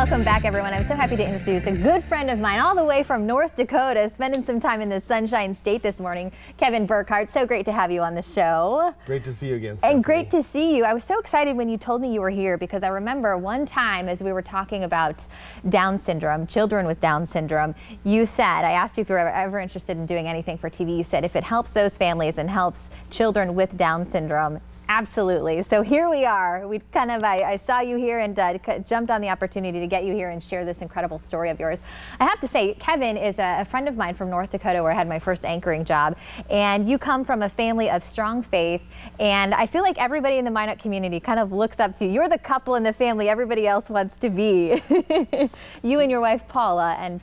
Welcome back, everyone. I'm so happy to introduce a good friend of mine all the way from North Dakota, spending some time in the Sunshine State this morning, Kevin Burkhardt. So great to have you on the show. Great to see you again, Stephanie. And great to see you. I was so excited when you told me you were here because I remember one time as we were talking about Down syndrome, children with Down syndrome, you said, I asked you if you were ever interested in doing anything for TV. You said if it helps those families and helps children with Down syndrome, absolutely. So here we are. I saw you here and jumped on the opportunity to get you here and share this incredible story of yours. I have to say, Kevin is a friend of mine from North Dakota where I had my first anchoring job. And you come from a family of strong faith. And I feel like everybody in the Minot community kind of looks up to you. You're the couple in the family everybody else wants to be. You and your wife, Paula, and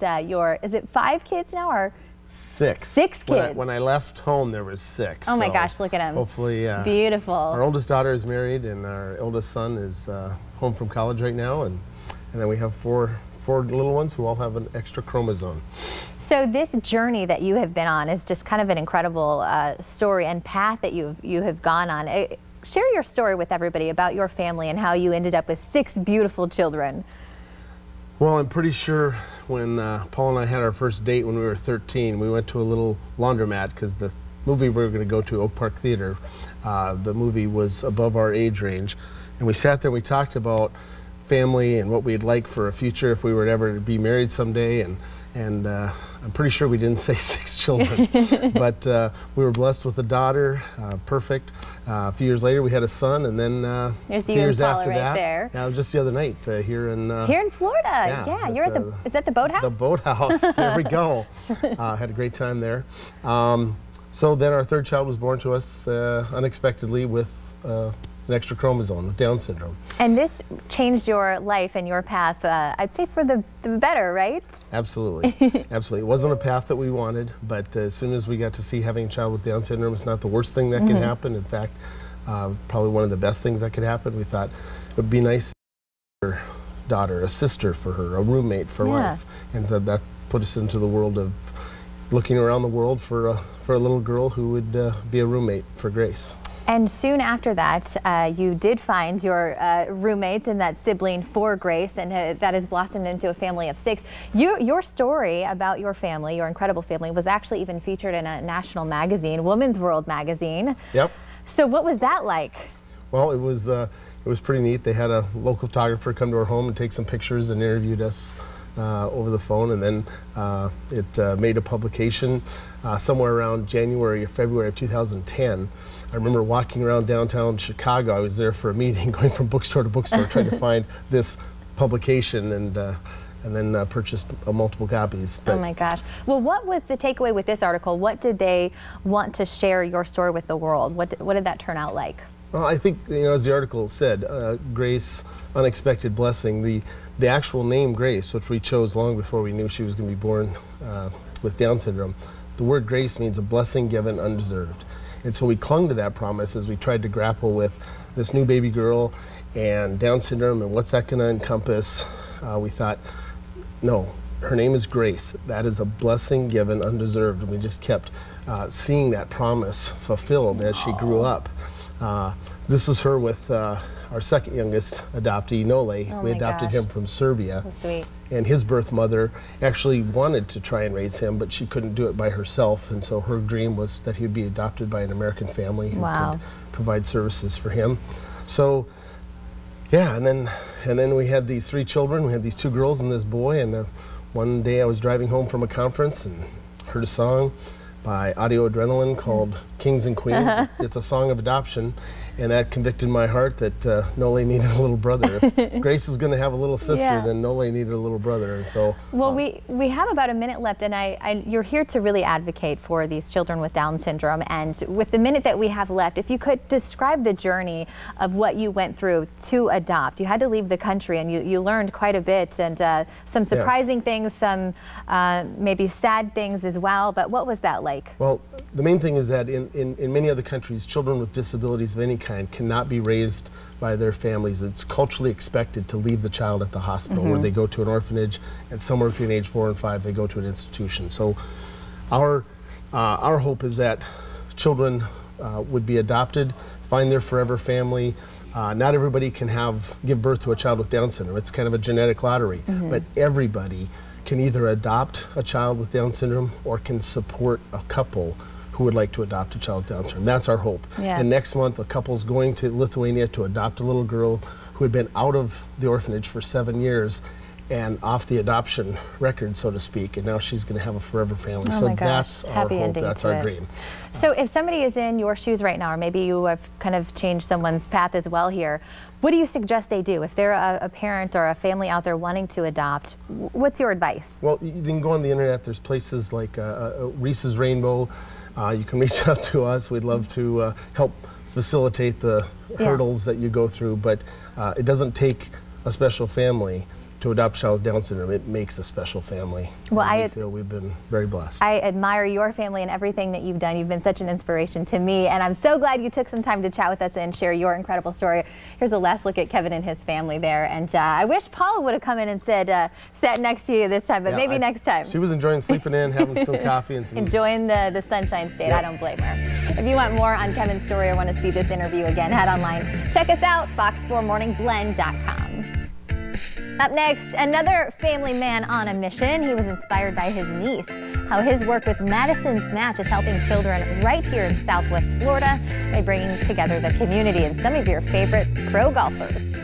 is it 5 kids now or? 6. 6 kids. When I left home, there was 6. Oh my gosh, look at him. Hopefully, beautiful. Our oldest daughter is married, and our eldest son is home from college right now, and then we have four little ones who all have an extra chromosome. So this journey that you have been on is just kind of an incredible story and path that you have gone on. Share your story with everybody about your family and how you ended up with 6 beautiful children. Well, I'm pretty sure when Paul and I had our first date when we were 13, we went to a little laundromat because the movie we were going to go to, Oak Park Theater, the movie was above our age range. And we sat there and we talked about family and what we'd like for a future if we were ever to be married someday. And I'm pretty sure we didn't say 6 children, but we were blessed with a daughter, perfect. A few years later, we had a son, and then a few years after that, there. Just the other night here in Florida. Yeah, you're at is that the boathouse? The boathouse. There we go. Had a great time there. So then our 3rd child was born to us unexpectedly with an extra chromosome with Down syndrome. And this changed your life and your path, I'd say for the better, right? Absolutely. Absolutely. It wasn't a path that we wanted, but as soon as we got to see having a child with Down syndrome, it's not the worst thing that can happen. In fact, probably one of the best things that could happen. We thought it would be nice to have a daughter, a sister for her, a roommate for life. And so that put us into the world of looking around the world for a little girl who would be a roommate for Grace. And soon after that, you did find your roommate and that sibling for Grace, and that has blossomed into a family of 6. Your story about your family, your incredible family, was actually even featured in a national magazine, Women's World magazine. Yep. So what was that like? Well, it was pretty neat. They had a local photographer come to our home and take some pictures and interviewed us over the phone, and then it made a publication somewhere around January or February of 2010. I remember walking around downtown Chicago. I was there for a meeting, going from bookstore to bookstore, trying to find this publication, and then purchased multiple copies. But, oh my gosh. Well, what was the takeaway with this article? What did they want to share your story with the world? What did that turn out like? Well, I think, as the article said, Grace, unexpected blessing. The actual name Grace, which we chose long before we knew she was going to be born with Down syndrome, the word grace means a blessing given undeserved. And so we clung to that promise as we tried to grapple with this new baby girl and Down syndrome and what's that going to encompass. We thought, no, her name is Grace. That is a blessing given undeserved. And we just kept seeing that promise fulfilled as she grew up. This is her with our 2nd youngest adoptee, Nole. We adopted him from Serbia. So sweet. And his birth mother actually wanted to try and raise him, but she couldn't do it by herself. And so her dream was that he would be adopted by an American family who could provide services for him. So, yeah, and then we had these 3 children. We had these 2 girls and this boy. And one day I was driving home from a conference and heard a song by Audio Adrenaline called Kings and Queens. It's a song of adoption, and that convicted my heart that Nole needed a little brother. If Grace was going to have a little sister, then Nole needed a little brother, and so. Well, we have about a minute left, and you're here to really advocate for these children with Down syndrome. And with the minute that we have left, if you could describe the journey of what you went through to adopt. You had to leave the country, and you learned quite a bit, and some surprising things, some maybe sad things as well. But what was that like? Well, the main thing is that in many other countries, children with disabilities of any kind cannot be raised by their families. It's culturally expected to leave the child at the hospital, where they go to an orphanage, and somewhere between age 4 and 5 they go to an institution. So our hope is that children would be adopted, find their forever family, Not everybody can give birth to a child with Down syndrome. It's kind of a genetic lottery, but everybody can either adopt a child with Down syndrome or can support a couple who would like to adopt a child with Down syndrome. That's our hope. Yeah. And next month, a couple's going to Lithuania to adopt a little girl who had been out of the orphanage for 7 years and off the adoption record, so to speak, and now she's going to have a forever family. Oh so my gosh. that's our Happy hope, ending that's to our it. dream. So if somebody is in your shoes right now, or maybe you have kind of changed someone's path as well here, what do you suggest they do? If they're a parent or a family out there wanting to adopt, what's your advice? Well, you can go on the internet. There's places like Reese's Rainbow. You can reach out to us. We'd love to help facilitate the hurdles that you go through, but it doesn't take a special family to adopt a child with Down syndrome. It makes a special family. Well, we feel we've been very blessed. I admire your family and everything that you've done. You've been such an inspiration to me, and I'm so glad you took some time to chat with us and share your incredible story. Here's a last look at Kevin and his family there, and I wish Paula would have come in and sat next to you this time, but maybe next time. She was enjoying sleeping in, having some coffee and some... Enjoying the Sunshine State. I don't blame her. If you want more on Kevin's story or want to see this interview again, head online. Check us out, fox4morningblend.com. Up next, another family man on a mission. He was inspired by his niece. How his work with Madison's Match is helping children right here in Southwest Florida by bringing together the community and some of your favorite pro golfers.